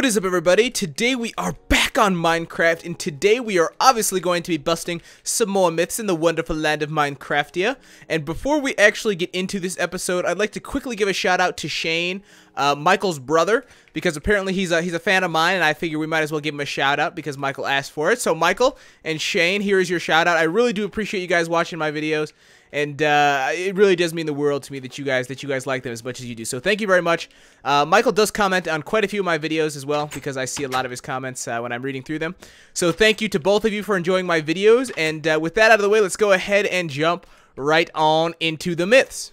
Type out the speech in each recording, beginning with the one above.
What is up, everybody? Today we are back on Minecraft, and today we are obviously going to be busting some more myths in the wonderful land of Minecraftia. And before we actually get into this episode, I'd like to quickly give a shout out to Shane, Michael's brother, because apparently he's a fan of mine, and I figure we might as well give him a shout out because Michael asked for it. So Michael and Shane, here is your shout out. I really do appreciate you guys watching my videos. And it really does mean the world to me that you guys like them as much as you do. So thank you very much. Michael does comment on quite a few of my videos as well, because I see a lot of his comments when I'm reading through them. So thank you to both of you for enjoying my videos. And with that out of the way, let's go ahead and jump right on into the myths.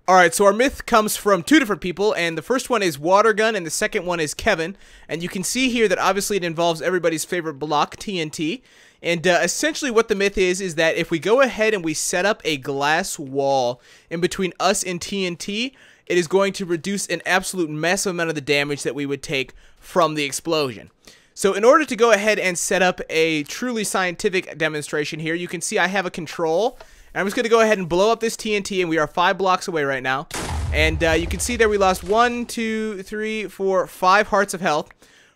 Alright, so our myth comes from two different people, and the first one is Watergun, and the second one is Kevin. And you can see here that obviously it involves everybody's favorite block, TNT. And essentially what the myth is that if we go ahead and we set up a glass wall in between us and TNT, it is going to reduce an absolute massive amount of the damage that we would take from the explosion. So in order to go ahead and set up a truly scientific demonstration here, you can see I have a control. And I'm just going to go ahead and blow up this TNT, and we are 5 blocks away right now. And you can see there we lost 1, 2, 3, 4, 5 hearts of health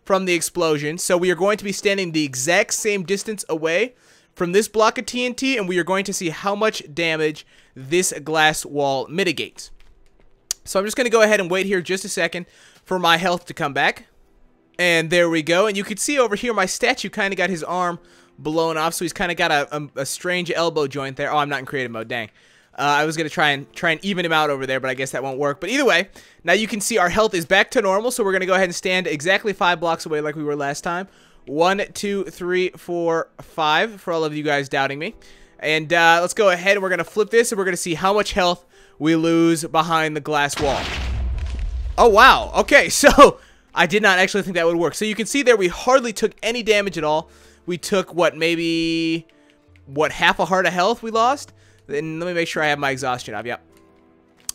from the explosion. So we are going to be standing the exact same distance away from this block of TNT, and we are going to see how much damage this glass wall mitigates. So I'm just going to go ahead and wait here just a second for my health to come back. And there we go. And you can see over here my statue kind of got his arm blown off, so he's kind of got a strange elbow joint there. Oh, I'm not in creative mode, dang. I was gonna try and even him out over there, but I guess that won't work. But either way, now you can see our health is back to normal, so we're gonna go ahead and stand exactly 5 blocks away like we were last time. 1, 2, 3, 4, 5 for all of you guys doubting me. And let's go ahead and we're gonna flip this, and we're gonna see how much health we lose behind the glass wall. Oh wow, okay, so I did not actually think that would work. So you can see there we hardly took any damage at all. We took, maybe half a heart of health we lost? Then let me make sure I have my exhaustion up. Yep.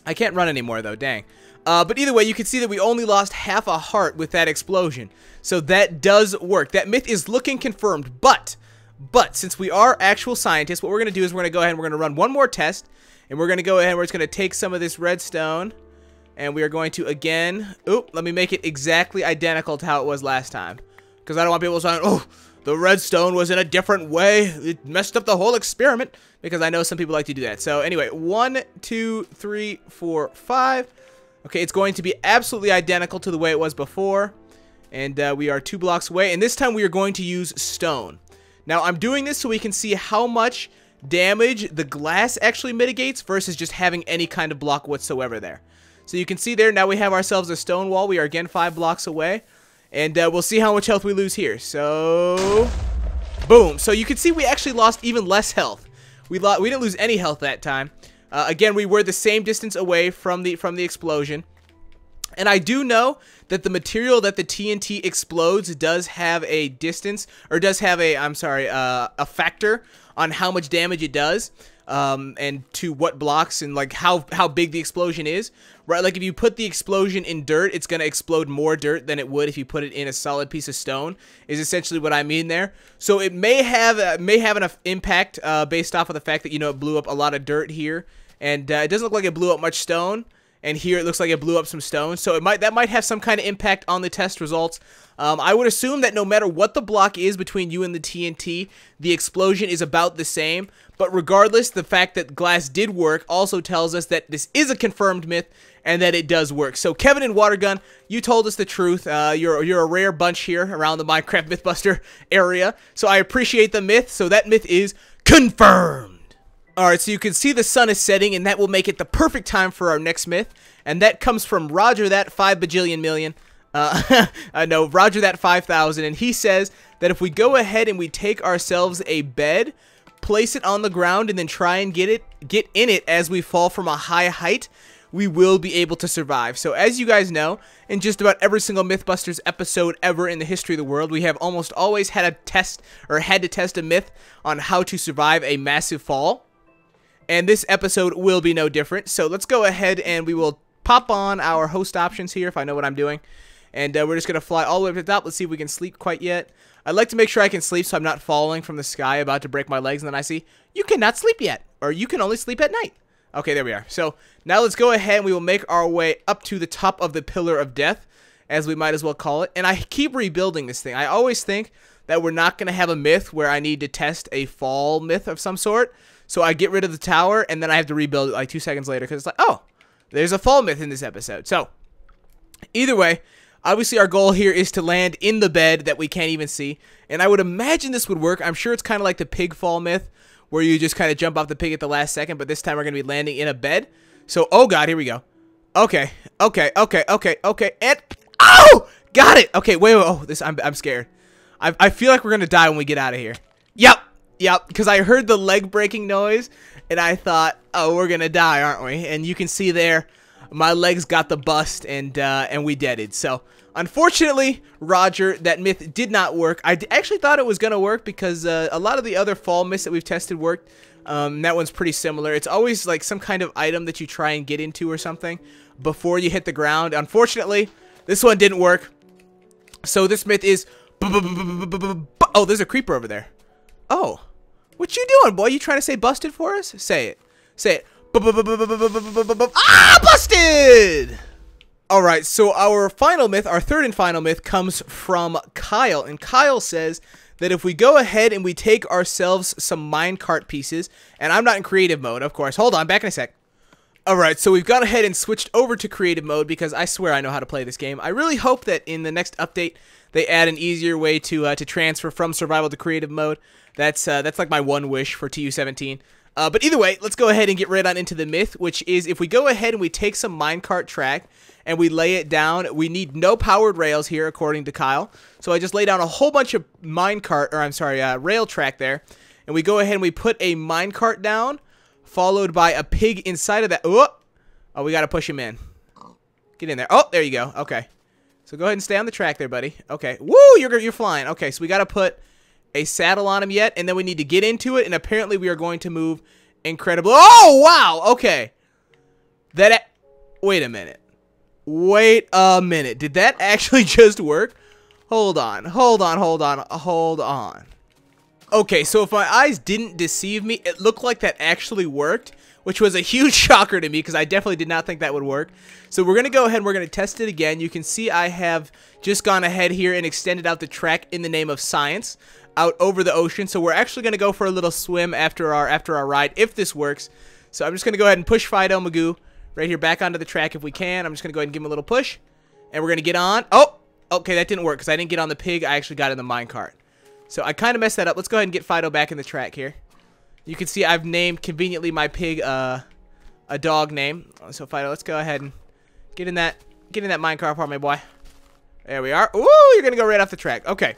I can't run anymore, though. Dang. But either way, you can see that we only lost half a heart with that explosion. So that does work. That myth is looking confirmed. But since we are actual scientists, what we're going to do is we're going to go ahead and we're going to run one more test. And we're going to go ahead and we're just going to take some of this redstone. And we are going to, again... Oop, let me make it exactly identical to how it was last time. Because I don't want people saying, oh, the redstone was in a different way. It messed up the whole experiment. Because I know some people like to do that. So anyway, 1, 2, 3, 4, 5. Okay, it's going to be absolutely identical to the way it was before. And we are 2 blocks away. And this time we are going to use stone. Now I'm doing this so we can see how much damage the glass actually mitigates versus just having any kind of block whatsoever there. So you can see there, now we have ourselves a stone wall. We are again 5 blocks away. And we'll see how much health we lose here. So, boom. So you can see we actually lost even less health. We didn't lose any health that time. Again, we were the same distance away from the explosion. And I do know that the material that the TNT explodes does have a distance, or does have a, a factor on how much damage it does. And to what blocks and like how big the explosion is, right? Like if you put the explosion in dirt, it's gonna explode more dirt than it would if you put it in a solid piece of stone. Is essentially what I mean there. So it may have enough impact based off of the fact that it blew up a lot of dirt here, and it doesn't look like it blew up much stone. And here it looks like it blew up some stone, so that might have some kind of impact on the test results. I would assume that no matter what the block is between you and the TNT, the explosion is about the same. But regardless, the fact that glass did work also tells us that this is a confirmed myth and that it does work. So Kevin and Watergun, you told us the truth. You're a rare bunch here around the Minecraft Mythbuster area. So I appreciate the myth. So that myth is confirmed. Alright, so you can see the sun is setting, and that will make it the perfect time for our next myth. And that comes from Roger That 5 bajillion million. No, Roger That 5,000. And he says that if we go ahead and we take ourselves a bed, place it on the ground, and then try and get in it as we fall from a high height, we will be able to survive. So as you guys know, in just about every single Mythbusters episode ever in the history of the world, we have almost always had to test a myth on how to survive a massive fall. And this episode will be no different. So let's go ahead and we will pop on our host options here, if I know what I'm doing. And we're just going to fly all the way up to the top. Let's see if we can sleep quite yet. I'd like to make sure I can sleep so I'm not falling from the sky about to break my legs. And then I see, you cannot sleep yet. Or you can only sleep at night. Okay, there we are. So now let's go ahead and we will make our way up to the top of the Pillar of Death. as we might as well call it. And I keep rebuilding this thing. I always think that we're not going to have a myth where I need to test a fall myth of some sort. So I get rid of the tower, and then I have to rebuild it like 2 seconds later because it's like, oh, there's a fall myth in this episode. So either way, obviously our goal here is to land in the bed that we can't even see. And I would imagine this would work. I'm sure it's kind of like the pig fall myth where you just kind of jump off the pig at the last second. But this time we're going to be landing in a bed. So, oh God, here we go. Okay. And, oh, got it. Okay, wait. Oh, I'm scared. I feel like we're going to die when we get out of here. Yep, because I heard the leg breaking noise, and I thought, oh, we're going to die, aren't we? And you can see there, my legs got the bust, and we deaded. So, unfortunately, Roger, that myth did not work. I actually thought it was going to work because a lot of the other fall myths that we've tested worked. That one's pretty similar. It's always like some kind of item that you try and get into or something before you hit the ground. Unfortunately, this one didn't work. So this myth is... Oh, there's a creeper over there. Oh, what you doing, boy? You trying to say busted for us? Say it. Say it. Ah, busted! Alright, so our final myth, our third and final myth, comes from Kyle. And Kyle says that if we go ahead and we take ourselves some minecart pieces, and I'm not in creative mode, of course. Hold on, back in a sec. Alright, so we've gone ahead and switched over to creative mode because I swear I know how to play this game. I really hope that in the next update they add an easier way to transfer from survival to creative mode. That's like my one wish for TU17. But either way, let's go ahead and get right on into the myth, which is if we go ahead and we take some minecart track and we lay it down, we need no powered rails here, according to Kyle. So I just lay down a whole bunch of rail track there, and we go ahead and we put a minecart down, followed by a pig inside of that. Oh, we got to push him in. Get in there. Oh, there you go. Okay. So go ahead and stay on the track there, buddy. Okay. Woo, you're flying. Okay, so we got to put a saddle on him yet, and then we need to get into it, and apparently we are going to move incredibly. Oh, wow. Okay. Wait a minute. Wait a minute. Did that actually just work? Hold on. Okay, so if my eyes didn't deceive me, it looked like that actually worked, which was a huge shocker to me because I definitely did not think that would work. So we're going to go ahead and we're going to test it again. You can see I have just gone ahead here and extended out the track in the name of science out over the ocean. So we're actually going to go for a little swim after our ride if this works. So I'm just going to go ahead and push Fido Magoo right here back onto the track if we can. I'm just going to go ahead and give him a little push. And we're going to get on. Oh, okay, that didn't work because I didn't get on the pig. I actually got in the minecart. So I kind of messed that up. Let's go ahead and get Fido back in the track here. You can see I've named conveniently my pig a dog name. So Fido, let's go ahead and get in that minecart for me, boy. There we are. Ooh, you're going to go right off the track. Okay.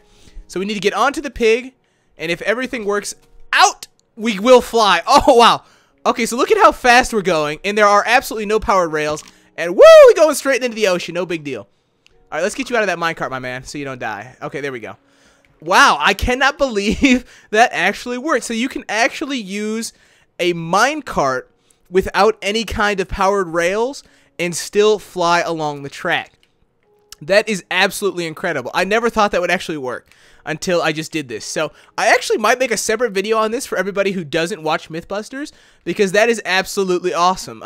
So we need to get onto the pig, and if everything works out, we will fly. Oh, wow. Okay, so look at how fast we're going, and there are absolutely no powered rails, and woo, we're going straight into the ocean. No big deal. All right, let's get you out of that minecart, my man, so you don't die. Okay, there we go. Wow, I cannot believe that actually worked. So you can actually use a minecart without any kind of powered rails and still fly along the track. That is absolutely incredible. I never thought that would actually work until I just did this. So I actually might make a separate video on this for everybody who doesn't watch Mythbusters because that is absolutely awesome.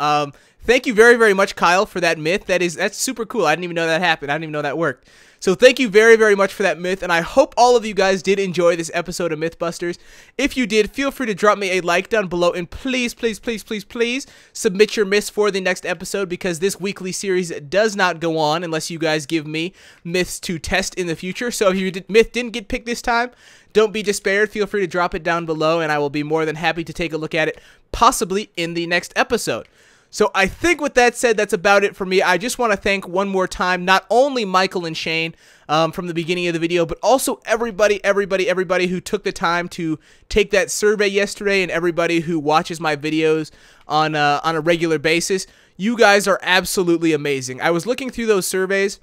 Thank you very, very much, Kyle, for that myth. That's super cool. I didn't even know that happened. I didn't even know that worked. So thank you very, very much for that myth, and I hope all of you guys did enjoy this episode of Mythbusters. If you did, feel free to drop me a like down below, and please, please, please, please, please submit your myths for the next episode because this weekly series does not go on unless you guys give me myths to test in the future. So if your myth didn't get picked this time, don't be despaired. Feel free to drop it down below, and I will be more than happy to take a look at it, possibly in the next episode. So I think with that said, that's about it for me. I just want to thank one more time, not only Michael and Shane from the beginning of the video, but also everybody who took the time to take that survey yesterday and everybody who watches my videos on a regular basis. You guys are absolutely amazing. I was looking through those surveys,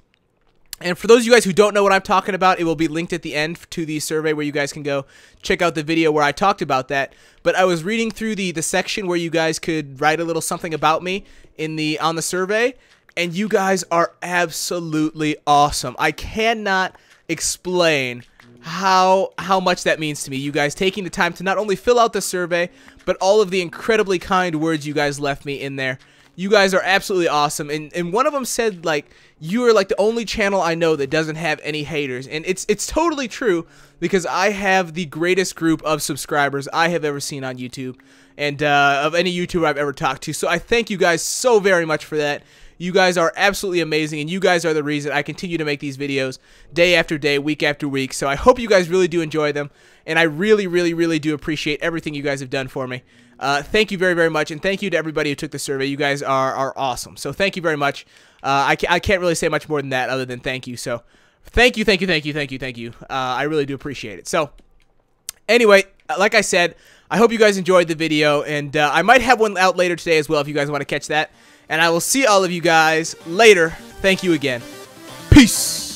and for those of you guys who don't know what I'm talking about, it will be linked at the end to the survey where you guys can go check out the video where I talked about that. But I was reading through the section where you guys could write a little something about me on the survey, and you guys are absolutely awesome. I cannot explain how much that means to me. You guys taking the time to not only fill out the survey, but all of the incredibly kind words you guys left me in there. You guys are absolutely awesome. And one of them said, like, you are like the only channel I know that doesn't have any haters. And it's totally true, because I have the greatest group of subscribers I have ever seen on YouTube, and of any YouTuber I've ever talked to. So I thank you guys so very much for that. You guys are absolutely amazing, and you guys are the reason I continue to make these videos day after day, week after week. So I hope you guys really do enjoy them, and I really, really, really do appreciate everything you guys have done for me. Thank you very, very much, and thank you to everybody who took the survey. You guys are awesome. So thank you very much. I can't really say much more than that other than thank you. So thank you, thank you, thank you, thank you, thank you. I really do appreciate it. So anyway, like I said, I hope you guys enjoyed the video, and I might have one out later today as well if you guys want to catch that. And I will see all of you guys later. Thank you again. Peace.